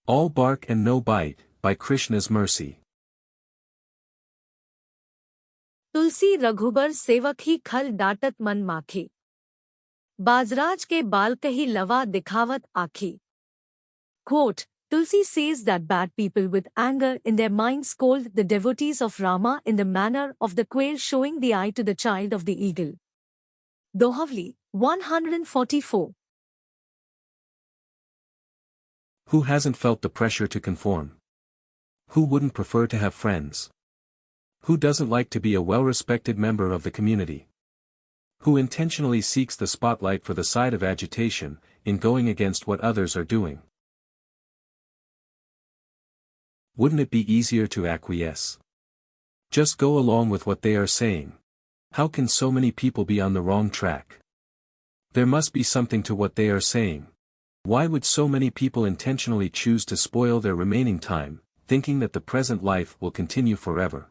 All bark and no bite, by Krishna's mercy. तुलसी रघुबर सेवक ही खल डाटत मन माखी। बाजराज के बाल कही लवा दिखावत आखी। Quote, Tulsi says that bad people with anger in their mind scold the devotees of Rama in the manner of the quail showing the eye to the child of the eagle. Dohavali, 144. Who hasn't felt the pressure to conform? Who wouldn't prefer to have friends? Who doesn't like to be a well-respected member of the community? Who intentionally seeks the spotlight for the side of agitation, in going against what others are doing? Wouldn't it be easier to acquiesce? Just go along with what they are saying. How can so many people be on the wrong track? There must be something to what they are saying. Why would so many people intentionally choose to spoil their remaining time, thinking that the present life will continue forever?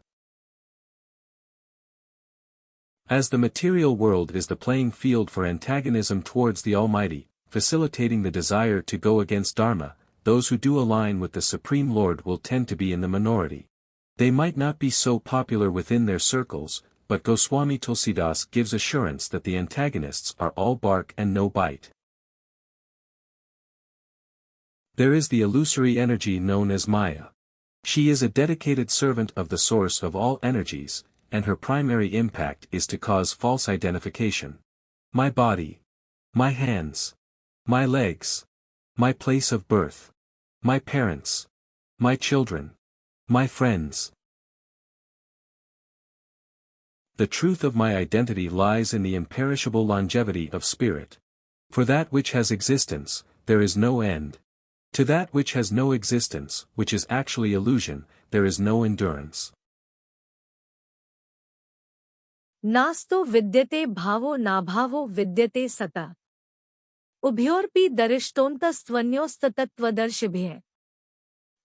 As the material world is the playing field for antagonism towards the Almighty, facilitating the desire to go against Dharma, those who do align with the Supreme Lord will tend to be in the minority. They might not be so popular within their circles, but Goswami Tulsidas gives assurance that the antagonists are all bark and no bite. There is the illusory energy known as Maya. She is a dedicated servant of the source of all energies, and her primary impact is to cause false identification. My body. My hands. My legs. My place of birth. My parents. My children. My friends. The truth of my identity lies in the imperishable longevity of spirit. For that which has existence, there is no end. To that which has no existence, which is actually illusion, there is no endurance. नास्तो विद्यते भावो नाभावो विद्यते सता। उभयोरपि दरिष्टोन्तस्त्वन्योस्तत्त्वदर्शिभिः.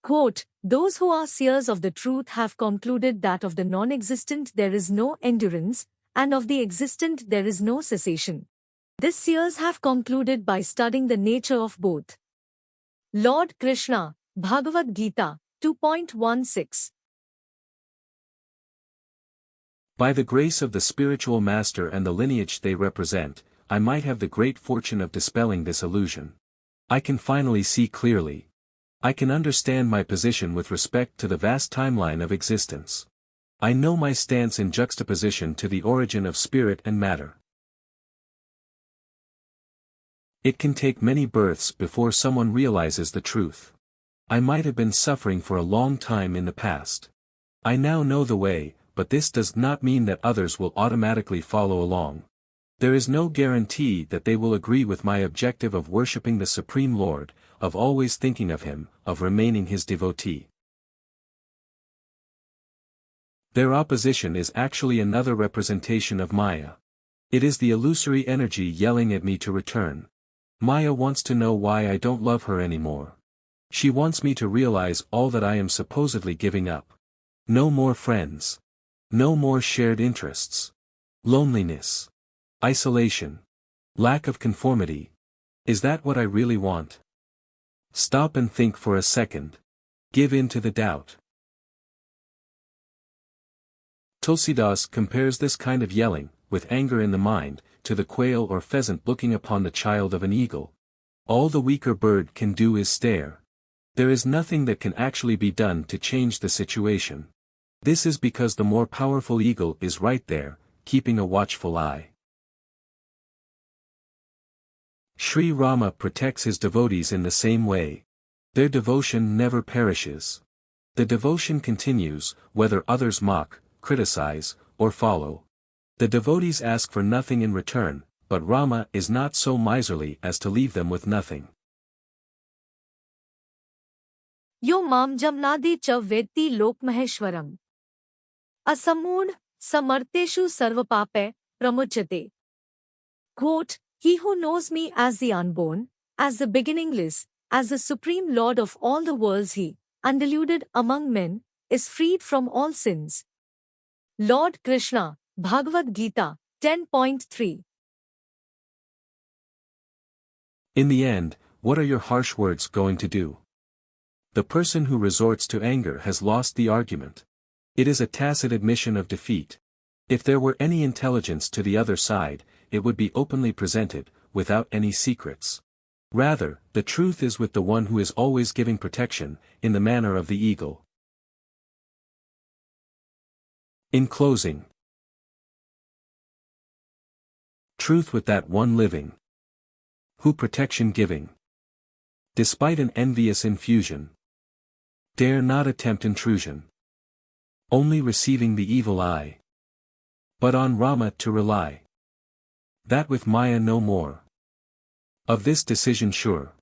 Quote, those who are seers of the truth have concluded that of the non-existent there is no endurance, and of the existent there is no cessation. This seers have concluded by studying the nature of both. Lord Krishna, Bhagavad-gita, 2.16. By the grace of the spiritual master and the lineage they represent, I might have the great fortune of dispelling this illusion. I can finally see clearly. I can understand my position with respect to the vast timeline of existence. I know my stance in juxtaposition to the origin of spirit and matter. It can take many births before someone realizes the truth. I might have been suffering for a long time in the past. I now know the way, but this does not mean that others will automatically follow along. There is no guarantee that they will agree with my objective of worshipping the Supreme Lord, of always thinking of Him, of remaining His devotee. Their opposition is actually another representation of Maya. It is the illusory energy yelling at me to return. Maya wants to know why I don't love her anymore. She wants me to realize all that I am supposedly giving up. No more friends. No more shared interests. Loneliness. Isolation. Lack of conformity. Is that what I really want? Stop and think for a second. Give in to the doubt. Tulsidas compares this kind of yelling, with anger in the mind, to the quail or pheasant looking upon the child of an eagle. All the weaker bird can do is stare. There is nothing that can actually be done to change the situation. This is because the more powerful eagle is right there, keeping a watchful eye. Sri Rama protects his devotees in the same way. Their devotion never perishes. The devotion continues, whether others mock, criticize, or follow. The devotees ask for nothing in return, but Rama is not so miserly as to leave them with nothing. Yo mam jamnadi cha vetti lokmaheshwaram. Asamud samarteshu sarvapape pramuchate. Quote, he who knows me as the unborn, as the beginningless, as the supreme Lord of all the worlds he, undiluted among men, is freed from all sins. Lord Krishna, Bhagavad-gita, 10.3. In the end, what are your harsh words going to do? The person who resorts to anger has lost the argument. It is a tacit admission of defeat. If there were any intelligence to the other side, it would be openly presented, without any secrets. Rather, the truth is with the one who is always giving protection, in the manner of the eagle. In closing, truth with that one living, who protection giving, despite an envious infusion, dare not attempt intrusion, only receiving the evil eye, but on Rama to rely, that with Maya no more, of this decision sure.